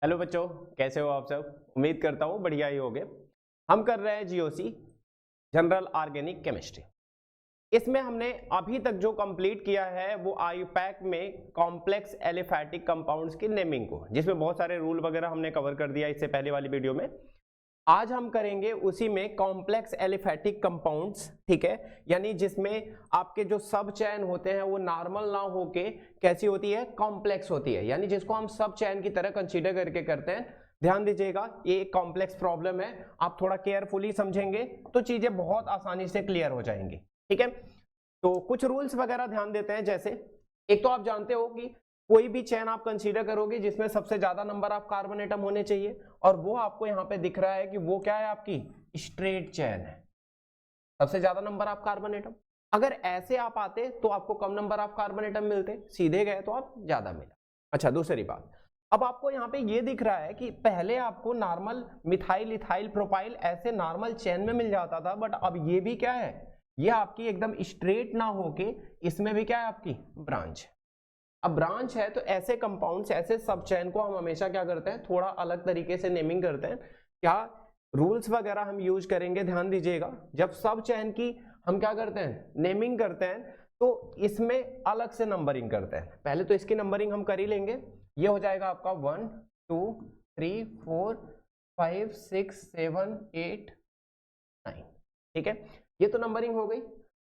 Hello बच्चों, कैसे हो आप सब। उम्मीद करता हूँ बढ़िया ही होगे। हम कर रहे हैं जीओसी जनरल ऑर्गेनिक केमिस्ट्री। इसमें हमने अभी तक जो कंप्लीट किया है वो आईयूपैक में कॉम्प्लेक्स एलिफैटिक कंपाउंड्स की नेमिंग को, जिसमें बहुत सारे रूल वगैरह हमने कवर कर दिया इससे पहले वाली वीडियो में। आज हम करेंगे उसी में कॉम्प्लेक्स एलिफैटिक कंपाउंड्स, ठीक है, यानी जिसमें आपके जो सब चैन होते हैं वो नॉर्मल ना होके कैसी होती है, कॉम्प्लेक्स होती है, यानी जिसको हम सब चैन की तरह कंसीडर करके करते हैं। ध्यान दीजिएगा, ये एक कॉम्प्लेक्स प्रॉब्लम है, आप थोड़ा केयरफुली समझेंगे तो चीजें बहुत आसानी से क्लियर हो जाएंगी, ठीक है। तो कुछ रूल्स वगैरह ध्यान देते हैं। जैसे एक तो आप जानते हो कि कोई भी चैन आप कंसीडर करोगे जिसमें सबसे ज्यादा नंबर ऑफ कार्बन एटम होने चाहिए, और वो आपको यहाँ पे दिख रहा है कि वो क्या है, आपकी स्ट्रेट चैन है, सबसे ज्यादा नंबर ऑफ कार्बन एटम। अगर ऐसे आप आते तो आपको कम नंबर ऑफ कार्बन एटम मिलते, सीधे गए तो आप ज्यादा मिला। अच्छा, दूसरी बात, अब आपको यहाँ पे ये दिख रहा है कि पहले आपको नॉर्मल मिथाइल इथाइल प्रोपाइल ऐसे नॉर्मल चैन में मिल जाता था, बट अब ये भी क्या है, ये आपकी एकदम स्ट्रेट ना होके इसमें भी क्या है, आपकी ब्रांच। अब ब्रांच है तो ऐसे कंपाउंड्स, ऐसे सब चैन को हम हमेशा क्या करते हैं, थोड़ा अलग तरीके से नेमिंग करते हैं। क्या रूल्स वगैरह हम यूज करेंगे, ध्यान दीजिएगा। जब सब चैन की हम क्या करते हैं, नेमिंग करते हैं, तो इसमें अलग से नंबरिंग करते हैं। पहले तो इसकी नंबरिंग हम कर ही लेंगे। ये हो जाएगा आपका 1 2 3 4 5 6 7 8 9, ठीक है, ये तो नंबरिंग हो गई।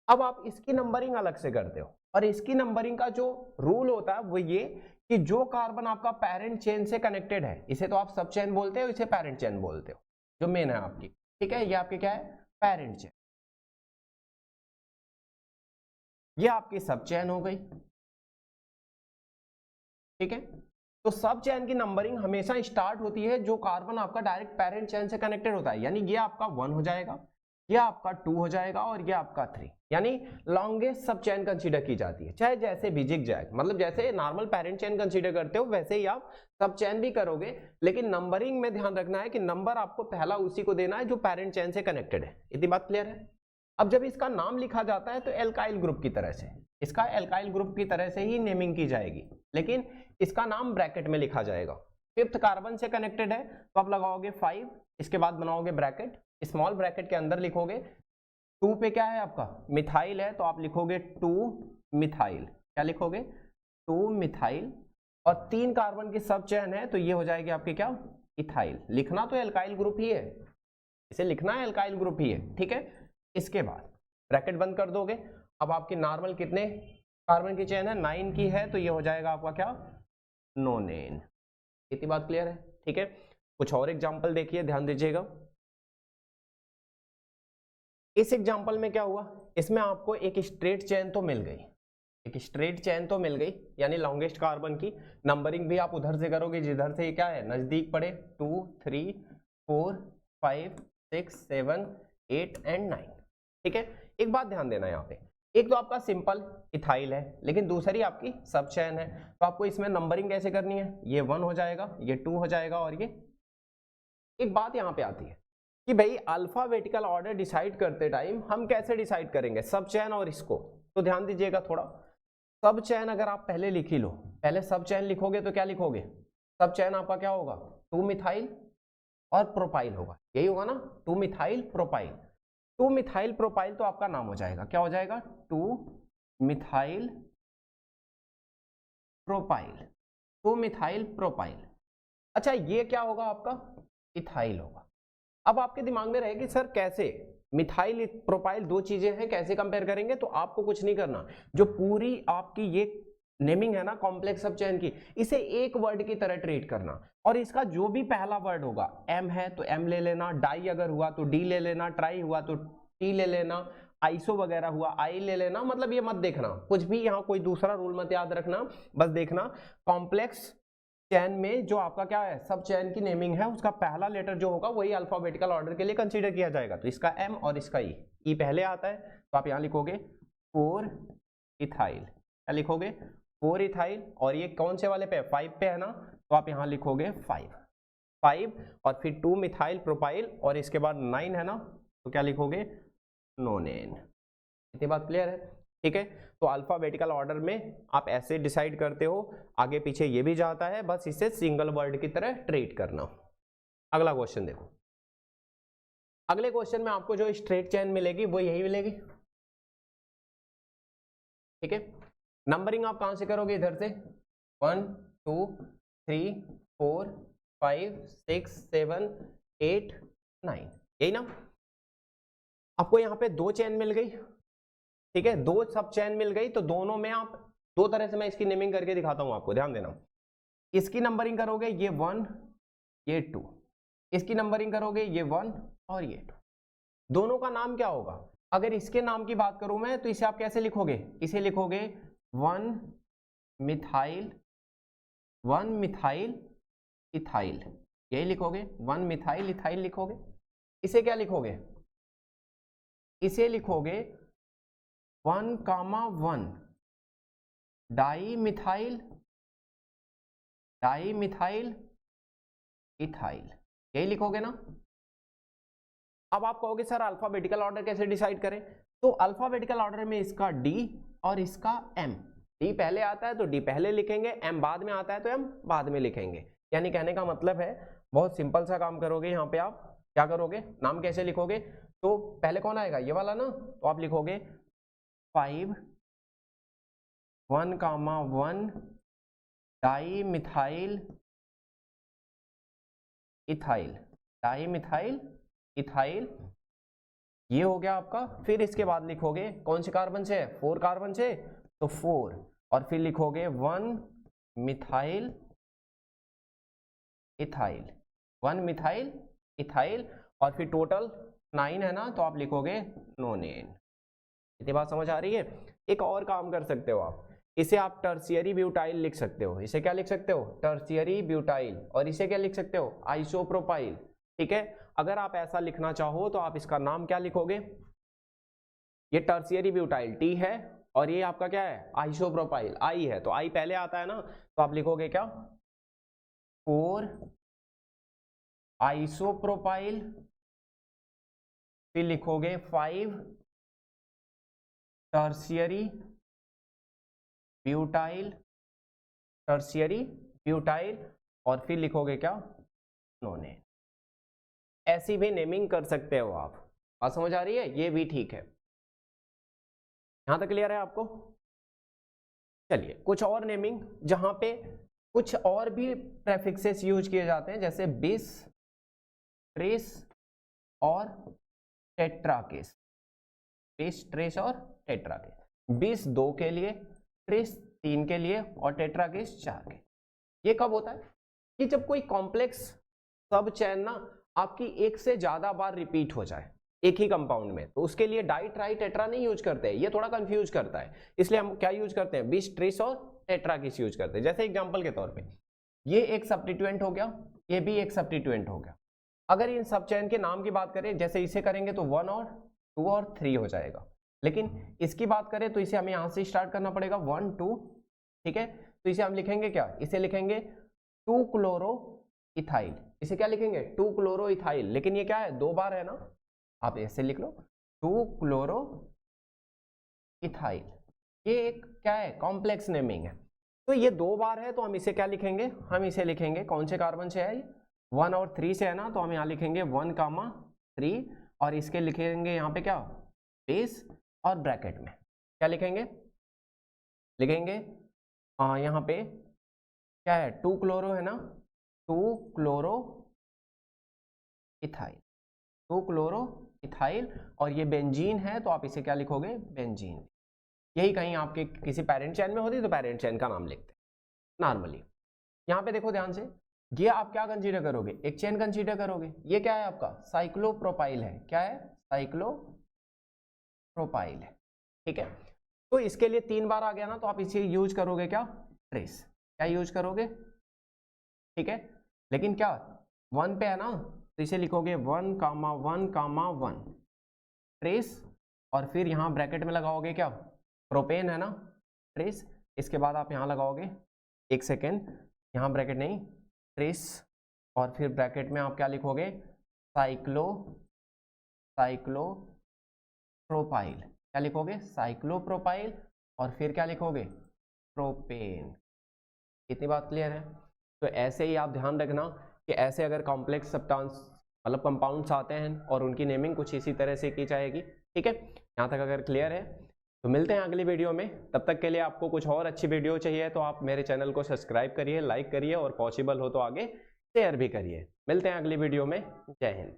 अब आप इसकी नंबरिंग अलग से करते हो, और इसकी नंबरिंग का जो रूल होता है वो ये कि जो कार्बन आपका पेरेंट चेन से कनेक्टेड है, इसे तो आप सब चेन बोलते हो, इसे पेरेंट चेन बोलते हो, जो मेन है आपकी, ठीक है, ये आपकी क्या है, पेरेंट चेन। ये आपकी सब चेन हो गई, ठीक है। तो सब चेन की नंबरिंग हमेशा स्टार्ट होती है जो कार्बन आपका डायरेक्ट पेरेंट चेन से कनेक्टेड होता है, यानी ये आपका 1 हो जाएगा, ये आपका 2 हो जाएगा, और ये आपका 3, यानी लॉन्गेस्ट सब चेन कंसीडर की जाती है। चाहे जैसे भी जिग जैग, मतलब जैसे नॉर्मल पेरेंट चेन कंसीडर करते हो वैसे ही आप सब चेन भी करोगे, लेकिन नंबरिंग में ध्यान रखना है कि नंबर आपको पहला उसी को देना है जो पेरेंट चेन से कनेक्टेड है। इतनी बात क्लियर है। अब जब इसका नाम लिखा जाता है तो एल्काइल ग्रुप की तरह से, इसका एल्काइल ग्रुप की तरह से ही नेमिंग की जाएगी, लेकिन इसका नाम ब्रैकेट में लिखा जाएगा। फिफ्थ कार्बन से कनेक्टेड है तो आप लगाओगे 5, इसके बाद बनाओगे ब्रैकेट, स्मॉल ब्रैकेट के अंदर लिखोगे 2 पे क्या है आपका, मिथाइल है, तो आप लिखोगे 2 मिथाइल, क्या लिखोगे, 2 मिथाइल, और 3 कार्बन की सब चेन है तो ये हो जाएगी आपकी क्या, इथाइल। लिखना तो एल्काइल ग्रुप ही है, इसे लिखना है एल्काइल ग्रुप ही है, ठीक है। इसके बाद ब्रैकेट बंद कर दोगे। अब आपकी नॉर्मल कितने कार्बन की चेन है, 9 की है, तो ये हो जाएगा आपका क्या, नोनेन। इतनी बात क्लियर है, ठीक है। कुछ और एग्जांपल देखिए, ध्यान दीजिएगा। इस एग्जांपल में क्या हुआ, इसमें आपको एक स्ट्रेट चेन तो मिल गई, एक स्ट्रेट चेन तो मिल गई, यानी लॉन्गेस्ट कार्बन की नंबरिंग भी आप उधर से करोगे जिधर से क्या है, नजदीक पड़े, 2 3 4 5 6 7 8 एंड 9, ठीक है। एक बात ध्यान देना यहाँ पे, एक तो आपका सिंपल इथाइल है, लेकिन दूसरी आपकी सब चेन है, तो आपको इसमें नंबरिंग कैसे करनी है, ये 1 हो जाएगा, ये 2 हो जाएगा, और ये। एक बात यहाँ पे आती है कि भाई अल्फाबेटिकल ऑर्डर डिसाइड करते टाइम हम कैसे डिसाइड करेंगे, सब चेन और इसको, तो ध्यान दीजिएगा थोड़ा। सब चेन अगर आप पहले लिख ही लो, पहले सब चेन लिखोगे तो क्या लिखोगे, सब चेन आपका क्या होगा, 2 मिथाइल और प्रोपाइल होगा, यही होगा ना, 2 मिथाइल प्रोपाइल। 2 मिथाइल प्रोपाइल तो आपका नाम हो जाएगा, क्या हो जाएगा, 2 मिथाइल प्रोपाइल, 2 मिथाइल प्रोपाइल। अच्छा, ये क्या होगा आपका, इथाइल होगा। अब आपके दिमाग में रहेगी सर कैसे, मिथाइल प्रोपाइल दो चीजें हैं, कैसे कंपेयर करेंगे, तो आपको कुछ नहीं करना, जो पूरी आपकी ये नेमिंग है ना कॉम्प्लेक्स सब चेन की, इसे एक वर्ड की तरह ट्रीट करना, और इसका जो भी पहला वर्ड होगा, एम है तो एम ले लेना, डाई अगर हुआ तो डी ले लेना, ट्राई हुआ तो टी ले लेना, आइसो वगैरह हुआ आई ले लेना, मतलब ये मत देखना कुछ भी, यहाँ कोई दूसरा रूल मत याद रखना, बस देखना कॉम्प्लेक्स चैन में जो आपका क्या है, सब चैन की नेमिंग है, उसका पहला लेटर जो होगा वही अल्फाबेटिकल ऑर्डर के लिए कंसीडर किया जाएगा। तो इसका एम और इसका ई पहले आता है, तो आप यहाँ लिखोगे 4 इथाइल, क्या लिखोगे, 4 इथाइल, और ये कौन से वाले पे, 5 पे है ना, तो आप यहाँ लिखोगे 5 और फिर 2 मिथाइल प्रोपाइल, और इसके बाद 9 है ना, तो क्या लिखोगे, नोनेन। इतनी बात क्लियर है। ठीक है, तो अल्फाबेटिकल ऑर्डर में आप ऐसे डिसाइड करते हो, आगे पीछे ये भी जाता है, बस इसे सिंगल वर्ड की तरह ट्रीट करना। अगला क्वेश्चन देखो, अगले क्वेश्चन में आपको जो स्ट्रेट चेन मिलेगी वो यही मिलेगी। ठीक है, नंबरिंग आप कहां से करोगे, इधर से 1 2 3 4 5 6 7 8 9, यही ना। आपको यहाँ पे दो चेन मिल गई, ठीक है, दो सब चेन मिल गई, तो दोनों में आप दो तरह से मैं इसकी नेमिंग करके दिखाता हूं आपको, ध्यान देना। इसकी नंबरिंग करोगे ये 1 ये 2, इसकी नंबरिंग करोगे ये 1 और ये 2। दोनों का नाम क्या होगा? अगर इसके नाम की बात करूं मैं तो इसे आप कैसे लिखोगे? इसे लिखोगे 1 मिथाइल इथाइल, यही लिखोगे, 1 मिथाइल इथाइल लिखोगे। इसे क्या लिखोगे? इसे लिखोगे 1,1 डाई मिथाइल इथाइल, यही लिखोगे ना। अब आप कहोगे सर अल्फाबेटिकल ऑर्डर कैसे डिसाइड करें? तो अल्फाबेटिकल ऑर्डर में इसका डी और इसका एम, डी पहले आता है तो डी पहले लिखेंगे, एम बाद में आता है तो एम बाद में लिखेंगे। यानी कहने का मतलब है बहुत सिंपल सा काम करोगे। यहाँ पे आप क्या करोगे, नाम कैसे लिखोगे? तो पहले कौन आएगा, ये वाला ना, तो आप लिखोगे 5 1,1 डाई मिथाइल इथाइल, ये हो गया आपका। फिर इसके बाद लिखोगे कौन से कार्बन से? 4 कार्बन से, तो 4, और फिर लिखोगे 1 मिथाइल इथाइल, और फिर टोटल 9 है ना, तो आप लिखोगे नोनेन। इतनी बात समझ आ रही है? एक और काम कर सकते हो आप, इसे आप टर्शियरी ब्यूटाइल लिख सकते हो। इसे क्या लिख सकते हो? Tertiary butyl. और इसे क्या लिख सकते हो? आइसोप्रोपाइल। ठीक है, अगर आप ऐसा लिखना चाहो तो आप इसका नाम क्या लिखोगे? ये टर्शियरी ब्यूटाइल टी है, और ये आपका क्या है? आइसोप्रोपाइल आई है, तो आई पहले आता है ना, तो आप लिखोगे क्या? 4 आइसोप्रोपाइल, फिर लिखोगे 5 टर्शियरी ब्यूटाइल, और फिर लिखोगे क्या? नोनेन। ऐसी भी नेमिंग कर सकते हो आप। बात समझ आ रही है? ये भी ठीक है। यहां तक क्लियर है आपको? चलिए कुछ और नेमिंग जहां पे कुछ और भी प्रेफिक्सेस यूज किए जाते हैं, जैसे बिस, ट्रेस और टेट्राकेस। बिस, ट्रेस और टेट्राकेस। बिस 2 के लिए, ट्रेस 3 के लिए और टेट्राकेस 4 के। ये कब होता है? कि जब कोई कॉम्प्लेक्स सब चैन ना आपकी एक से ज्यादा बार रिपीट हो जाए एक ही कंपाउंड में, तो उसके लिए डाई ट्राई टेट्रा नहीं यूज करते हैं, ये थोड़ा कंफ्यूज करता है। इसलिए हम क्या यूज करते हैं? बिस, ट्रेस और टेट्राकेस यूज करते हैं। जैसे एग्जांपल के तौर पे ये एक सब्स्टिट्यूएंट हो गया, ये भी एक सब्स्टिट्यूएंट हो गया। अगर इन सब चैन के नाम की बात करें, जैसे इसे करेंगे तो 1 और 2 और 3 हो जाएगा, लेकिन इसकी बात करें तो इसे हमें यहां से स्टार्ट करना पड़ेगा 1 2। ठीक है, तो इसे हम लिखेंगे क्या? इसे लिखेंगे 2 क्लोरो इथाइल। इसे क्या लिखेंगे? 2 क्लोरो इथाइल। लेकिन ये क्या है? 2 बार है ना, आप ऐसे लिख लो 2 क्लोरो इथाइल। ये एक क्या है? कॉम्प्लेक्स नेमिंग है। तो ये 2 बार है, तो हम इसे क्या लिखेंगे? हम इसे लिखेंगे कौन से कार्बन से है? 1 और 3 से है ना, तो हम यहाँ लिखेंगे 1,3, और इसके लिखेंगे यहाँ पे क्या? बेस, और ब्रैकेट में क्या लिखेंगे? यहाँ पे क्या है? 2 क्लोरो है ना, 2 क्लोरो इथाइल, और ये बेंजीन है, तो आप इसे क्या लिखोगे? बेंजीन। यही कहीं आपके किसी पेरेंट चेन में होती तो पेरेंट चेन का नाम लिखते नॉर्मली। यहाँ पे देखो ध्यान से, ये आप क्या कंसीडर करोगे? एक चेन कंसीडर करोगे। ये क्या है आपका? साइक्लोप्रोपाइल है। क्या है? साइक्लोप्रोपाइल है। ठीक है, तो इसके लिए 3 बार आ गया ना, तो आप इसे यूज करोगे क्या? ट्रेस। क्या यूज करोगे? ठीक है, लेकिन क्या 1 पे है ना, तो इसे लिखोगे 1,1,1 ट्रेस, और फिर यहाँ ब्रैकेट में लगाओगे क्या? प्रोपेन है ना, ट्रेस। इसके बाद आप यहाँ लगाओगे, एक सेकेंड, यहाँ ब्रैकेट नहीं, ट्रेस, और फिर ब्रैकेट में आप क्या लिखोगे? साइक्लोप्रोपाइल। क्या क्या लिखोगे, साइक्लोप्रोपाइल, और फिर क्या लिखोगे, प्रोपेन। इतनी बात क्लियर है। तो ऐसे ही आप ध्यान रखना कि ऐसे अगर कॉम्प्लेक्स सब्सटेंस मतलब कंपाउंड्स आते हैं और उनकी नेमिंग कुछ इसी तरह से की जाएगी। ठीक है, यहाँ तक अगर क्लियर है तो मिलते हैं अगली वीडियो में। तब तक के लिए आपको कुछ और अच्छी वीडियो चाहिए तो आप मेरे चैनल को सब्सक्राइब करिए, लाइक करिए और पॉसिबल हो तो आगे शेयर भी करिए। मिलते हैं अगली वीडियो में। जय हिंद।